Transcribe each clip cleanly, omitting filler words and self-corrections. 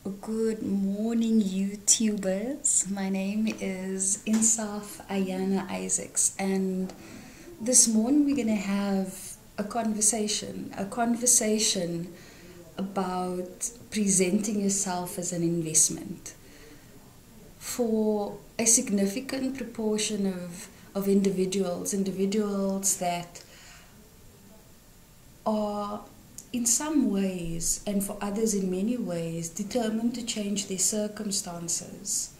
Good morning, YouTubers. My name is Insaaf Ayana Isaacs, and this morning we're going to have a conversation about presenting yourself as an investment. For a significant proportion of individuals that are in some ways, and for others in many ways, determined to change their circumstances,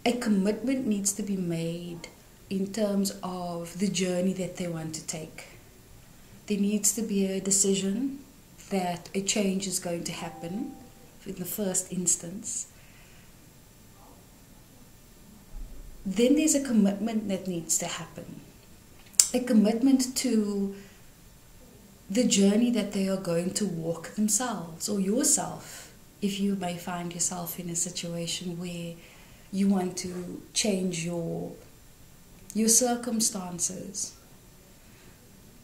a commitment needs to be made in terms of the journey that they want to take. There needs to be a decision that a change is going to happen in the first instance. Then there's a commitment that needs to happen. A commitment to the journey that they are going to walk themselves, or yourself, if you may find yourself in a situation where you want to change your circumstances.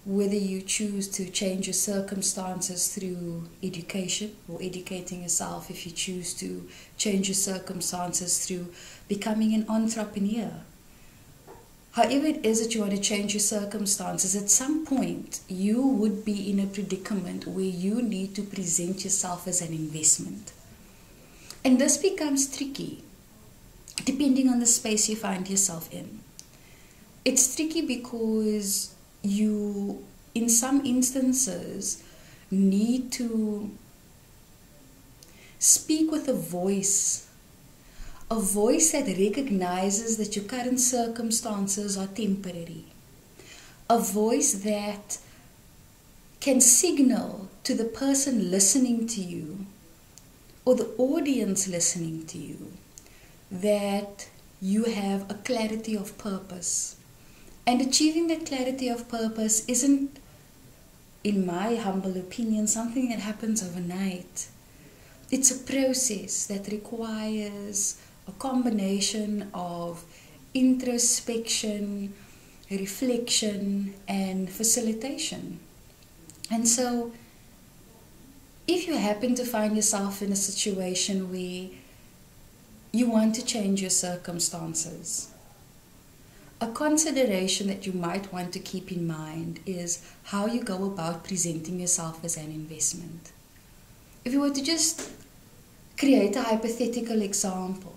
Whether you choose to change your circumstances through education or educating yourself, if you choose to change your circumstances through becoming an entrepreneur. However it is that you want to change your circumstances, at some point you would be in a predicament where you need to present yourself as an investment. And this becomes tricky depending on the space you find yourself in. It's tricky because you, in some instances, need to speak with a voice that recognizes that your current circumstances are temporary. A voice that can signal to the person listening to you or the audience listening to you that you have a clarity of purpose. And achieving that clarity of purpose isn't, in my humble opinion, something that happens overnight. It's a process that requires a combination of introspection, reflection, and facilitation. And so, if you happen to find yourself in a situation where you want to change your circumstances, a consideration that you might want to keep in mind is how you go about presenting yourself as an investment. If you were to just create a hypothetical example,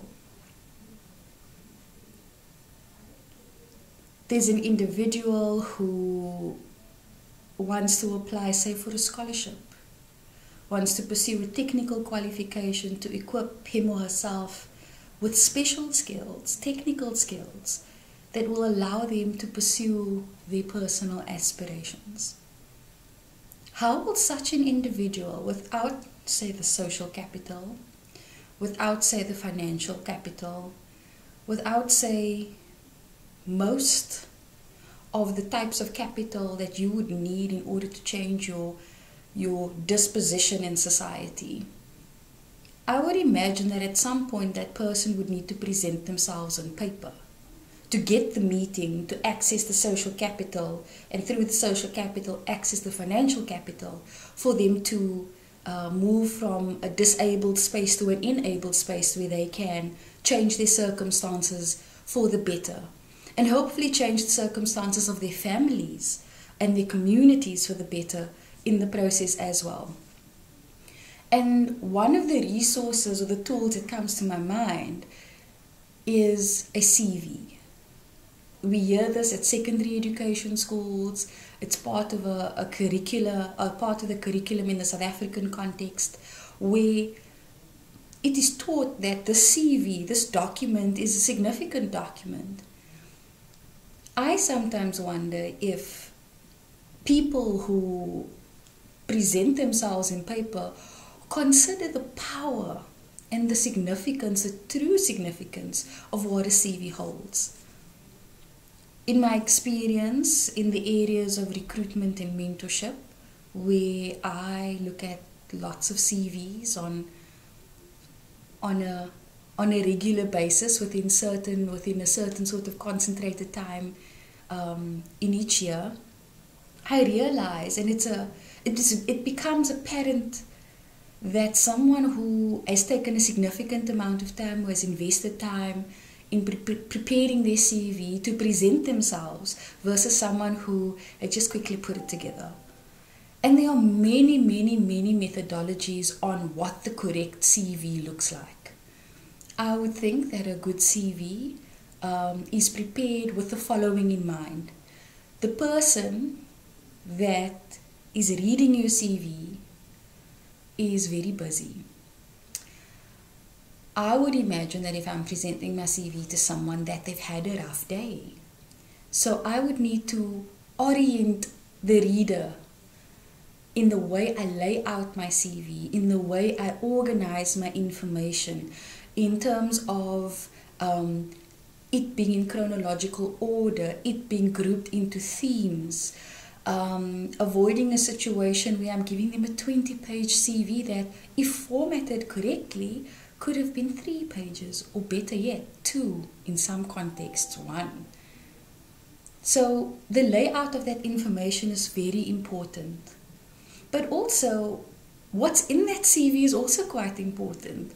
there's an individual who wants to apply, say, for a scholarship, wants to pursue a technical qualification to equip him or herself with special skills, technical skills, that will allow them to pursue their personal aspirations. How will such an individual, without, say, the social capital, without, say, the financial capital, without, say, most of the types of capital that you would need in order to change your disposition in society, I would imagine that at some point that person would need to present themselves on paper to get the meeting, to access the social capital, and through the social capital access the financial capital for them to move from a disabled space to an enabled space where they can change their circumstances for the better, and hopefully change the circumstances of their families and their communities for the better in the process as well. And one of the resources or the tools that comes to my mind is a CV. We hear this at secondary education schools. It's part of a part of the curriculum in the South African context, where it is taught that the CV, this document, is a significant document. I sometimes wonder if people who present themselves in paper consider the power and the significance, the true significance of what a CV holds. In my experience in the areas of recruitment and mentorship, where I look at lots of CVs on a regular basis within a certain sort of concentrated time in each year, I realize, and it becomes apparent that someone who has taken a significant amount of time, who has invested time in preparing their CV to present themselves versus someone who had just quickly put it together. And there are many, many, many methodologies on what the correct CV looks like. I would think that a good CV is prepared with the following in mind. The person that is reading your CV is very busy. I would imagine that if I'm presenting my CV to someone, that they've had a rough day. So I would need to orient the reader in the way I lay out my CV, in the way I organize my information, in terms of it being in chronological order, it being grouped into themes, avoiding a situation where I'm giving them a 20-page CV that, if formatted correctly, could have been 3 pages, or better yet, 2, in some contexts, 1. So the layout of that information is very important. But also, what's in that CV is also quite important.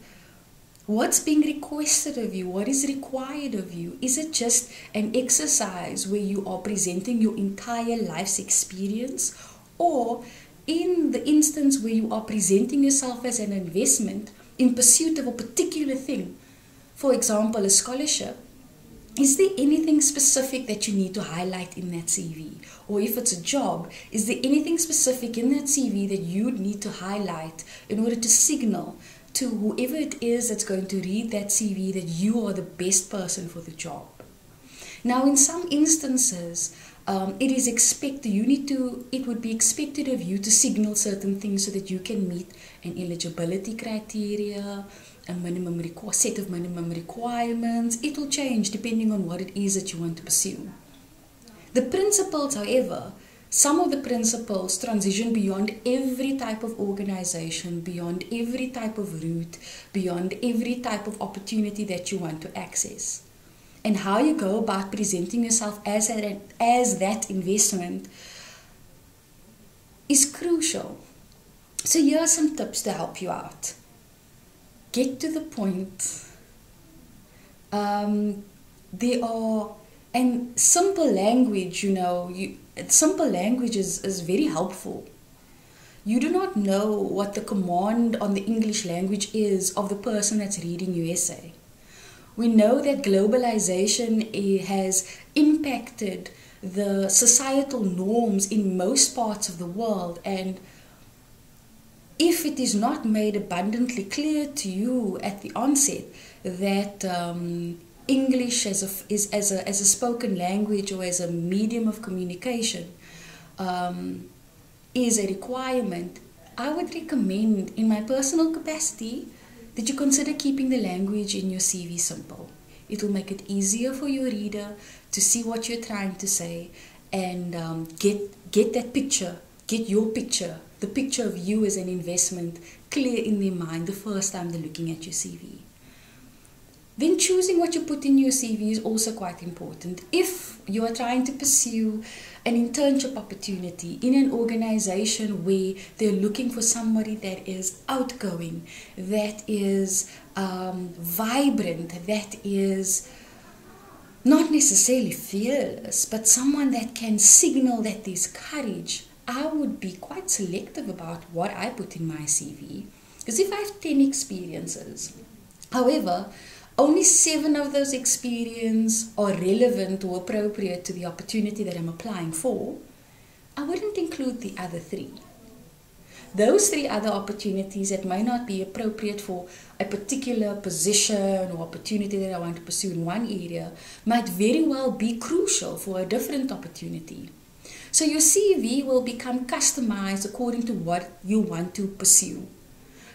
What's being requested of you? What is required of you? Is it just an exercise where you are presenting your entire life's experience? Or in the instance where you are presenting yourself as an investment in pursuit of a particular thing, for example, a scholarship, is there anything specific that you need to highlight in that CV? Or if it's a job, is there anything specific in that CV that you need to highlight in order to signal to whoever it is that's going to read that CV that you are the best person for the job? Now, in some instances, it would be expected of you to signal certain things so that you can meet an eligibility criteria, a set of minimum requirements. It will change depending on what it is that you want to pursue. The principles, however, some of the principles transition beyond every type of organization, beyond every type of route, beyond every type of opportunity that you want to access. And how you go about presenting yourself as that investment is crucial. So here are some tips to help you out. Get to the point. And simple language, simple language is very helpful. You do not know what the command on the English language is of the person that's reading your essay. We know that globalization has impacted the societal norms in most parts of the world, and if it is not made abundantly clear to you at the onset that English as a spoken language or as a medium of communication is a requirement, I would recommend, in my personal capacity, that you consider keeping the language in your CV simple. It will make it easier for your reader to see what you're trying to say and get that picture, get your picture, the picture of you as an investment clear in their mind the first time they're looking at your CV. Then choosing what you put in your CV is also quite important. If you are trying to pursue an internship opportunity in an organization where they're looking for somebody that is outgoing, that is vibrant, that is not necessarily fearless, but someone that can signal that there's courage, I would be quite selective about what I put in my CV. Because if I have 10 experiences, however, only 7 of those experiences are relevant or appropriate to the opportunity that I'm applying for, I wouldn't include the other 3. Those 3 other opportunities that may not be appropriate for a particular position or opportunity that I want to pursue in one area might very well be crucial for a different opportunity. So your CV will become customized according to what you want to pursue.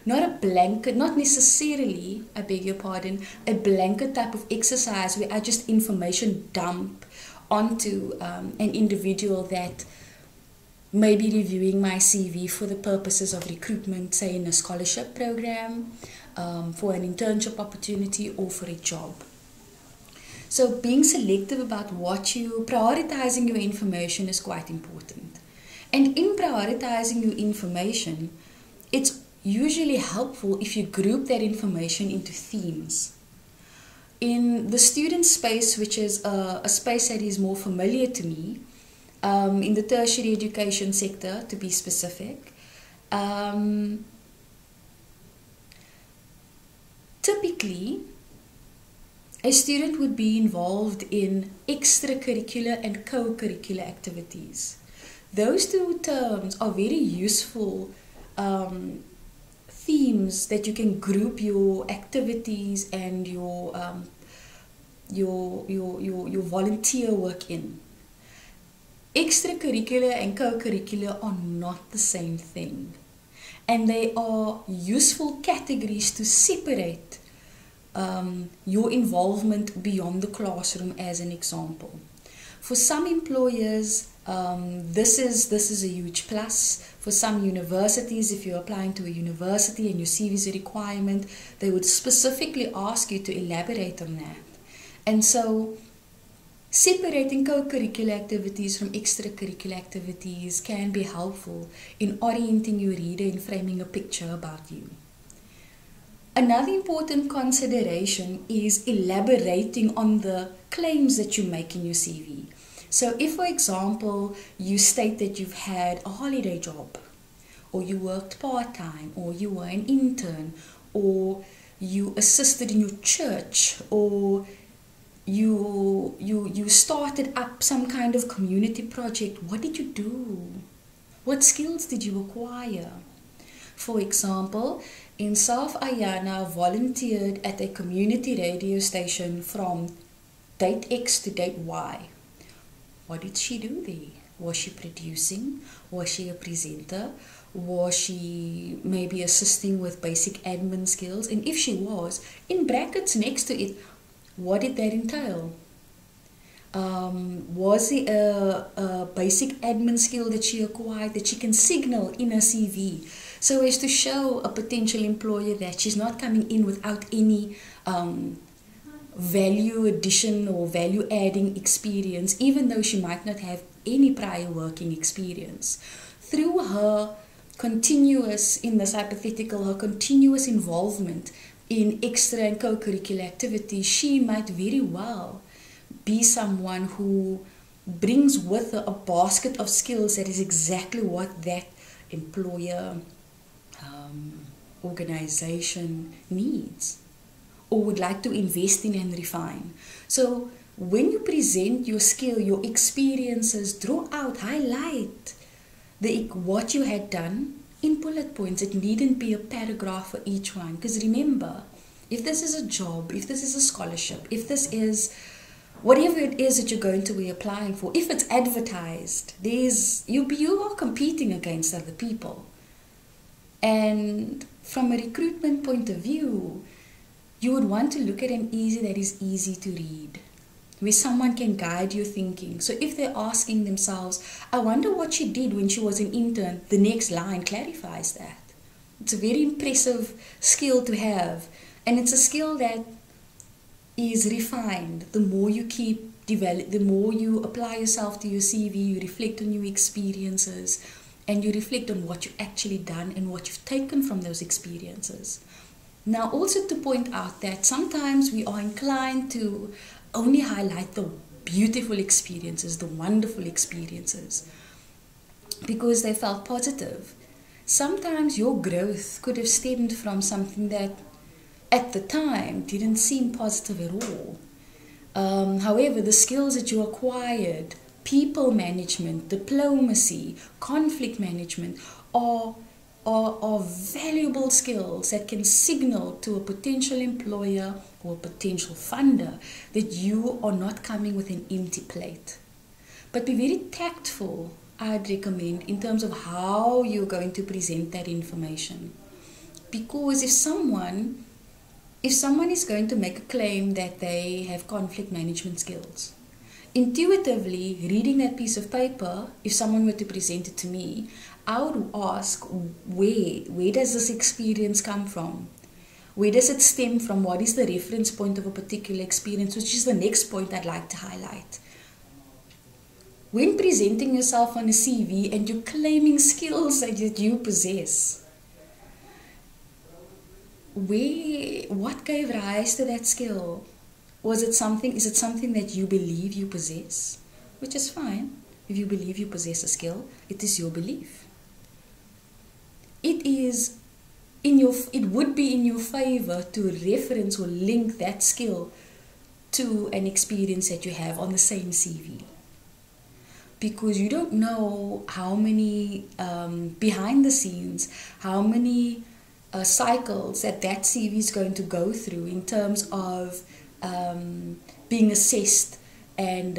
Not a blanket, not necessarily, I beg your pardon, a blanket type of exercise where I just information dump onto an individual that may be reviewing my CV for the purposes of recruitment, say in a scholarship program, for an internship opportunity or for a job. So being selective about prioritizing your information is quite important. And in prioritizing your information, it's usually helpful if you group that information into themes. In the student space, which is a space that is more familiar to me, in the tertiary education sector to be specific, typically a student would be involved in extracurricular and co-curricular activities. Those two terms are very useful themes that you can group your activities and your volunteer work in. Extracurricular and co-curricular are not the same thing, and they are useful categories to separate your involvement beyond the classroom, as an example. For some employers, this is a huge plus. For some universities, if you're applying to a university and your CV is a requirement, they would specifically ask you to elaborate on that. And so separating co-curricular activities from extracurricular activities can be helpful in orienting your reader and framing a picture about you. Another important consideration is elaborating on the claims that you make in your CV. So if, for example, you state that you've had a holiday job, or you worked part-time, or you were an intern, or you assisted in your church, or you started up some kind of community project, what did you do? What skills did you acquire? For example, Insaaf Ayana volunteered at a community radio station from date X to date Y. What did she do there? Was she producing? Was she a presenter? Was she maybe assisting with basic admin skills? And if she was, in brackets next to it, what did that entail? Was it a basic admin skill that she acquired that she can signal in her CV, so as to show a potential employer that she's not coming in without any value addition or value adding experience, even though she might not have any prior working experience. Through her continuous, in this hypothetical, her continuous involvement in extra and co-curricular activities, she might very well be someone who brings with her a basket of skills that is exactly what that employer, organization needs or would like to invest in and refine. So when you present your skill, your experiences, draw out, highlight what you had done in bullet points. It needn't be a paragraph for each one, because remember, if this is a job, if this is a scholarship, if this is whatever it is that you're going to be applying for, if it's advertised, you are competing against other people. And from a recruitment point of view, you would want to look at an essay that is easy to read, where someone can guide your thinking. So if they're asking themselves, I wonder what she did when she was an intern, the next line clarifies that. It's a very impressive skill to have, and it's a skill that is refined. The more you keep develop, the more you apply yourself to your CV, you reflect on your experiences, and you reflect on what you've actually done and what you've taken from those experiences. Now, also to point out that sometimes we are inclined to only highlight the beautiful experiences, the wonderful experiences, because they felt positive. Sometimes your growth could have stemmed from something that at the time didn't seem positive at all. However, the skills that you acquired, people management, diplomacy, conflict management, are valuable skills that can signal to a potential employer or a potential funder that you are not coming with an empty plate. But be very tactful, I'd recommend, in terms of how you're going to present that information. Because if someone is going to make a claim that they have conflict management skills, intuitively reading that piece of paper, if someone were to present it to me, I would ask, where does this experience come from? Where does it stem from? What is the reference point of a particular experience? Which is the next point I'd like to highlight. When presenting yourself on a CV and you're claiming skills that you possess, what gave rise to that skill? Is it something that you believe you possess? Which is fine. If you believe you possess a skill, it is your belief. It would be in your favor to reference or link that skill to an experience that you have on the same CV. Because you don't know how many behind the scenes, how many cycles that CV is going to go through in terms of being assessed and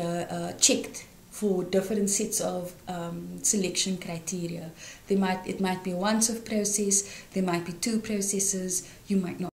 checked for different sets of selection criteria. It might be one process, there might be two processes, you might not